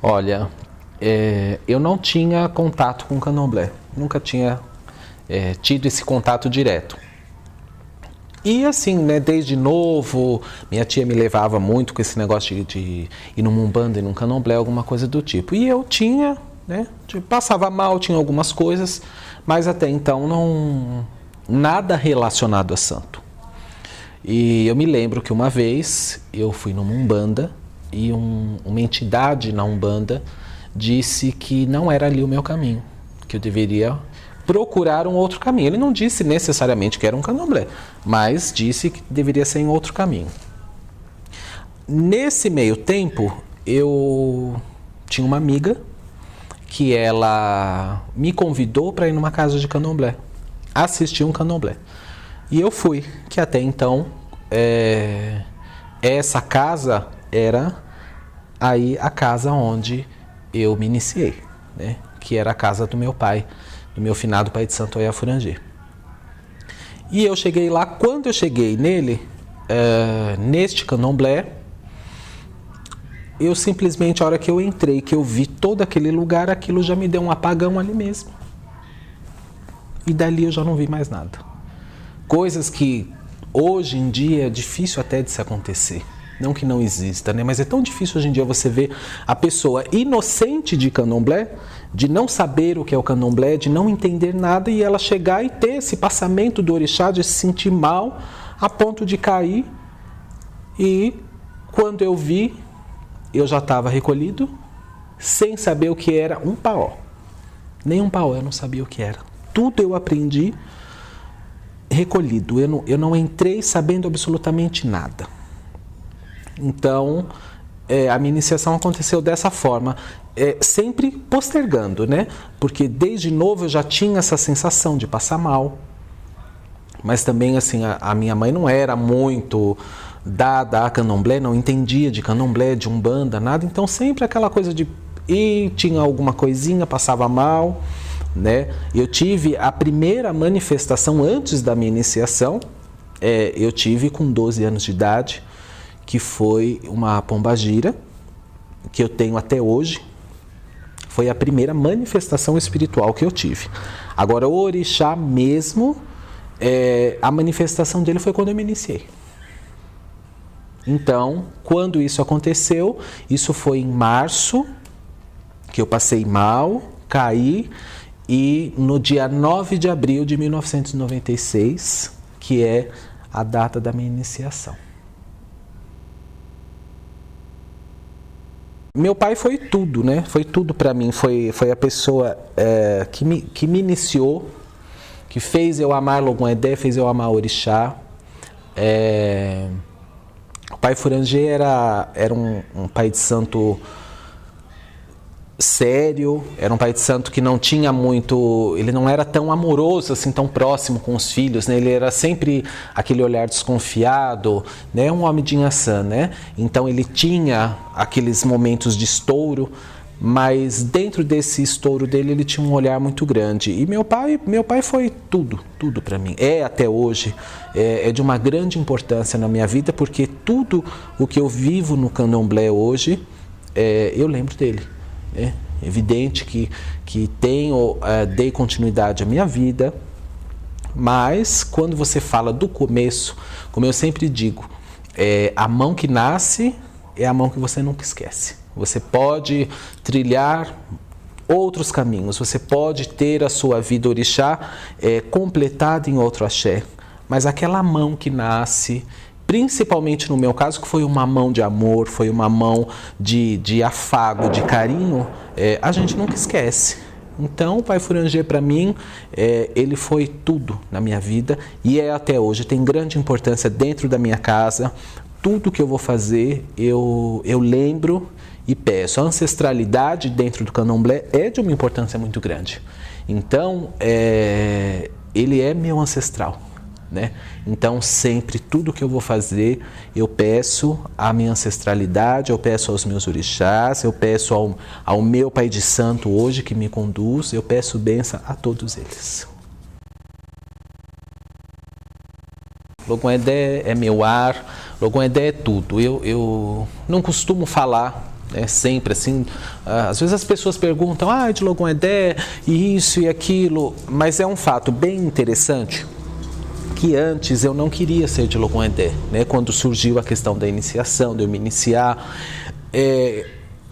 Olha, eu não tinha contato com o candomblé, nunca tinha tido esse contato direto. E assim, né, desde novo, minha tia me levava muito com esse negócio de ir num umbanda e num candomblé, alguma coisa do tipo. E eu tinha, né, passava mal, tinha algumas coisas, mas até então não nada relacionado a santo. E eu me lembro que uma vez eu fui numa umbanda e uma entidade na umbanda disse que não era ali o meu caminho, que eu deveria procurar um outro caminho. Ele não disse necessariamente que era um candomblé, mas disse que deveria ser em outro caminho. Nesse meio tempo, eu tinha uma amiga que ela me convidou para ir numa casa de candomblé, assistir um candomblé. E eu fui, que até então essa casa era aí a casa onde eu me iniciei, né? Que era a casa do meu pai, do meu finado pai de santo Oiá Furangê. E eu cheguei lá, quando eu cheguei nele, neste candomblé, eu simplesmente, a hora que eu entrei, que eu vi todo aquele lugar, aquilo já me deu um apagão ali mesmo. E dali eu já não vi mais nada. Coisas que hoje em dia é difícil até de se acontecer. Não que não exista, né? Mas é tão difícil hoje em dia você ver a pessoa inocente de candomblé, de não saber o que é o candomblé, de não entender nada e ela chegar e ter esse passamento do orixá, de se sentir mal a ponto de cair. E quando eu vi, eu já estava recolhido, sem saber o que era um paó. Nem um paó eu não sabia o que era. Tudo eu aprendi recolhido. Eu não entrei sabendo absolutamente nada. Então, a minha iniciação aconteceu dessa forma, sempre postergando, né? Porque desde novo eu já tinha essa sensação de passar mal. Mas também, assim, a minha mãe não era muito dada a candomblé, não entendia de candomblé, de umbanda, nada. Então, sempre aquela coisa de ir, tinha alguma coisinha, passava mal, né? Eu tive a primeira manifestação antes da minha iniciação, eu tive com 12 anos de idade, que foi uma pombagira, que eu tenho até hoje. Foi a primeira manifestação espiritual que eu tive. Agora, o orixá mesmo, a manifestação dele foi quando eu me iniciei. Então, quando isso aconteceu, isso foi em março, que eu passei mal, caí, e no dia 9 de abril de 1996, que é a data da minha iniciação. Meu pai foi tudo, né? Foi tudo para mim. Foi a pessoa que me iniciou, que fez eu amar Logum Edé, fez eu amar Orixá. O pai Furangê era um pai de santo sério, era um pai de santo que não tinha muito, ele não era tão amoroso, assim, tão próximo com os filhos, né? Ele era sempre aquele olhar desconfiado, né? Um homem de Inhaçã, né? Então ele tinha aqueles momentos de estouro, mas dentro desse estouro dele ele tinha um olhar muito grande. E meu pai foi tudo para mim. Até hoje, é de uma grande importância na minha vida, porque tudo o que eu vivo no candomblé hoje, eu lembro dele. É evidente que dei continuidade à minha vida, mas quando você fala do começo, como eu sempre digo, a mão que nasce é a mão que você nunca esquece. Você pode trilhar outros caminhos, você pode ter a sua vida orixá completada em outro axé, mas aquela mão que nasce, principalmente no meu caso, que foi uma mão de amor, foi uma mão de afago, de carinho, a gente nunca esquece. Então, o pai Furangê, para mim, ele foi tudo na minha vida e até hoje, tem grande importância dentro da minha casa. Tudo que eu vou fazer, eu lembro e peço. A ancestralidade dentro do candomblé é de uma importância muito grande. Então, ele é meu ancestral, né? Então, sempre, tudo que eu vou fazer, eu peço à minha ancestralidade, eu peço aos meus orixás, eu peço ao meu pai de santo hoje que me conduz, eu peço bênção a todos eles. Logum Edé é meu ar, Logum Edé é tudo. Eu não costumo falar né? Sempre assim, às vezes as pessoas perguntam, de Logum Edé, e isso e aquilo, mas é um fato bem interessante, que antes eu não queria ser de Logum Edé, né? Quando surgiu a questão da iniciação, de eu me iniciar,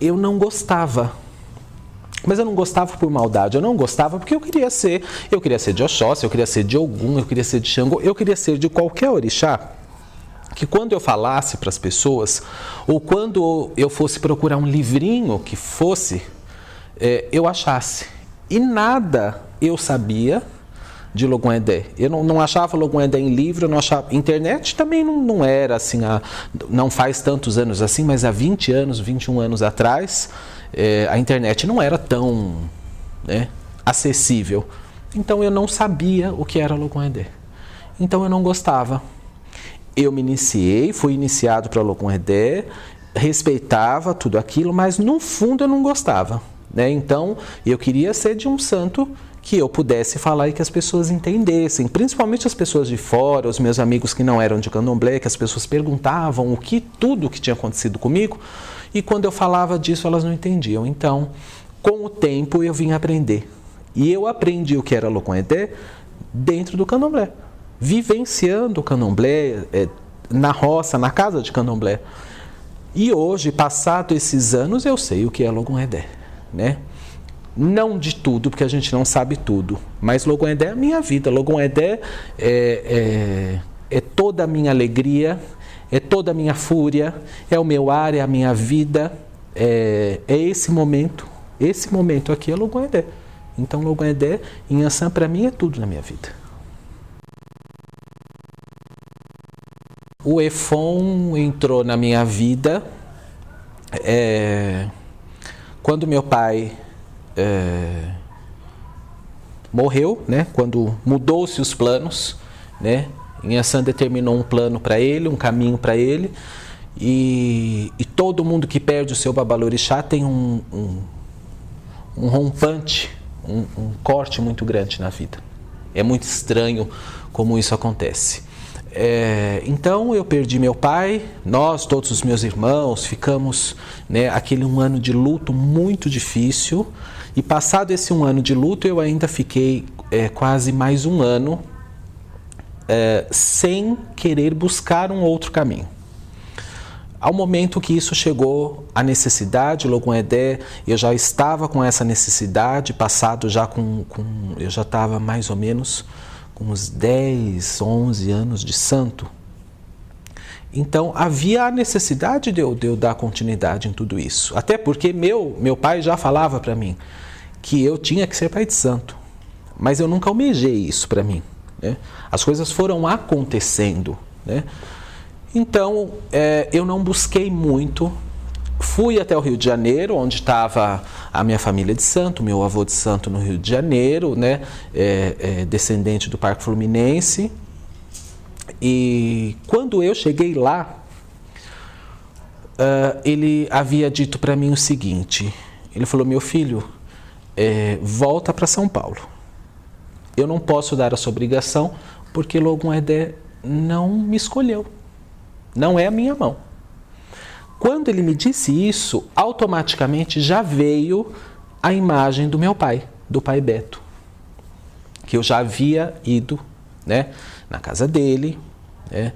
eu não gostava. Mas eu não gostava por maldade, eu não gostava porque eu queria ser de Oxóssi, eu queria ser de Ogum, eu queria ser de Xangô, eu queria ser de qualquer orixá, que quando eu falasse para as pessoas, ou quando eu fosse procurar um livrinho que fosse, eu achasse. E nada eu sabia de Logum Edé. Eu não achava Logum Edé em livro, eu não achava. Internet também não era assim, não faz tantos anos assim, mas há 20 anos, 21 anos atrás, a internet não era tão, né, acessível. Então eu não sabia o que era Logum Edé. Então eu não gostava. Eu me iniciei, fui iniciado para Logum Edé, respeitava tudo aquilo, mas no fundo eu não gostava, né? Então eu queria ser de um santo que eu pudesse falar e que as pessoas entendessem, principalmente as pessoas de fora, os meus amigos que não eram de candomblé, que as pessoas perguntavam tudo o que tinha acontecido comigo, e quando eu falava disso elas não entendiam. Então, com o tempo eu vim aprender. E eu aprendi o que era Logum Edé dentro do candomblé, vivenciando o candomblé, na roça, na casa de candomblé. E hoje, passado esses anos, eu sei o que é Logum Edé, né? Não de tudo, porque a gente não sabe tudo, mas Logum Edé é a minha vida. Logum Edé é toda a minha alegria, é toda a minha fúria, é o meu ar, é a minha vida, é esse momento aqui é Logum Edé. Então Logum Edé, Inhaçã, para mim é tudo na minha vida. O Efon entrou na minha vida quando meu pai morreu, né? Quando mudou-se os planos, né? Inhaçã determinou um plano para ele, um caminho para ele, e todo mundo que perde o seu babalorixá tem um rompante, um corte muito grande na vida. É muito estranho como isso acontece. Então eu perdi meu pai, nós, todos os meus irmãos, ficamos, né, aquele um ano de luto muito difícil, e passado esse um ano de luto eu ainda fiquei quase mais um ano sem querer buscar um outro caminho. Ao momento que isso chegou, a necessidade, Logum Edé, eu já estava com essa necessidade, passado já eu já estava mais ou menos com uns 10, 11 anos de santo. Então havia a necessidade de eu dar continuidade em tudo isso. Até porque meu pai já falava para mim que eu tinha que ser pai de santo. Mas eu nunca almejei isso para mim, né? As coisas foram acontecendo, né? Então eu não busquei muito. Fui até o Rio de Janeiro, onde estava a minha família de santo, meu avô de santo no Rio de Janeiro, né? Descendente do Parque Fluminense. E quando eu cheguei lá, ele havia dito para mim o seguinte, ele falou: meu filho, volta para São Paulo. Eu não posso dar essa obrigação, porque Logum Edé não me escolheu. Não é a minha mão. Quando ele me disse isso, automaticamente já veio a imagem do meu pai, do pai Beto, que eu já havia ido, né, na casa dele, né,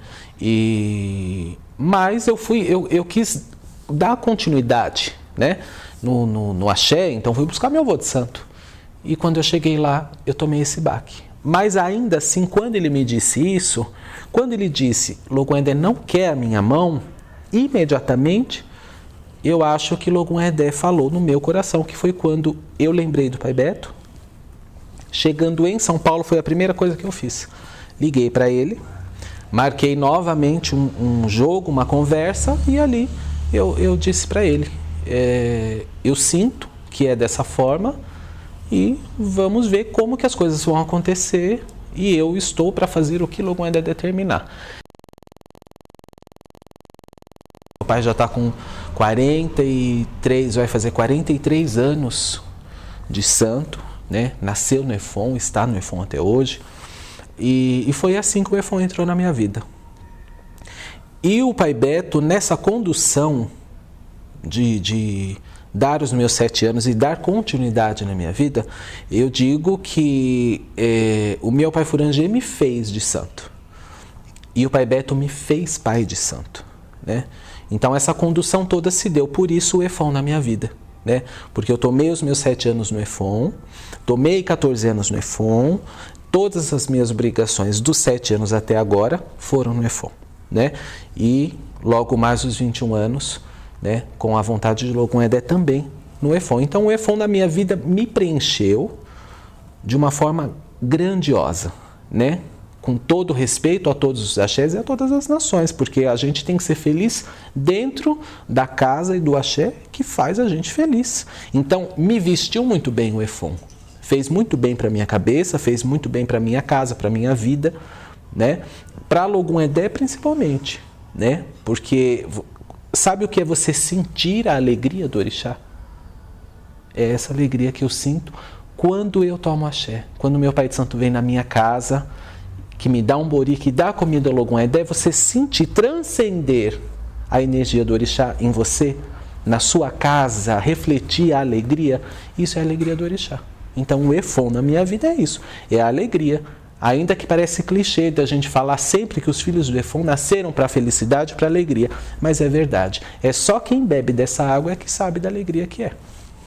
mas eu quis dar continuidade, né, no axé, então fui buscar meu avô de santo. E quando eu cheguei lá, eu tomei esse baque. Mas ainda assim, quando ele me disse isso, quando ele disse, Logum Edé não quer a minha mão, imediatamente, eu acho que Logum Edé falou no meu coração, que foi quando eu lembrei do pai Beto. Chegando em São Paulo, foi a primeira coisa que eu fiz. Liguei para ele, marquei novamente um jogo, uma conversa, e ali eu disse para ele, eu sinto que é dessa forma, e vamos ver como que as coisas vão acontecer, e eu estou para fazer o que Logum Edé determinar. Meu pai já está com 43, vai fazer 43 anos de santo, né? Nasceu no Efon, está no Efon até hoje, e foi assim que o Efon entrou na minha vida. E o pai Beto, nessa condução, de dar os meus 7 anos e dar continuidade na minha vida, eu digo que o meu pai Furangê me fez de santo. E o pai Beto me fez pai de santo, né? Então essa condução toda se deu, por isso o EFON na minha vida, né? Porque eu tomei os meus 7 anos no EFON, tomei 14 anos no EFON, todas as minhas obrigações dos 7 anos até agora foram no EFON, né? E logo mais os 21 anos, né, com a vontade de Logum Edé também no EFON. Então o EFON na minha vida me preencheu de uma forma grandiosa, né? Com todo respeito a todos os axés e a todas as nações, porque a gente tem que ser feliz dentro da casa e do axé que faz a gente feliz. Então me vestiu muito bem o EFON, fez muito bem para minha cabeça, fez muito bem para minha casa, para minha vida, né? Para Logum Edé principalmente, né? Porque sabe o que é você sentir a alegria do orixá? É essa alegria que eu sinto quando eu tomo axé, quando meu pai de santo vem na minha casa, que me dá um bori, que dá comida ao Logum Edé, você sentir, transcender a energia do orixá em você, na sua casa, refletir a alegria, isso é a alegria do orixá. Então o EFON na minha vida é isso, é a alegria. Ainda que parece clichê da gente falar sempre que os filhos do EFON nasceram para a felicidade, para a alegria, mas é verdade. É só quem bebe dessa água é que sabe da alegria que é.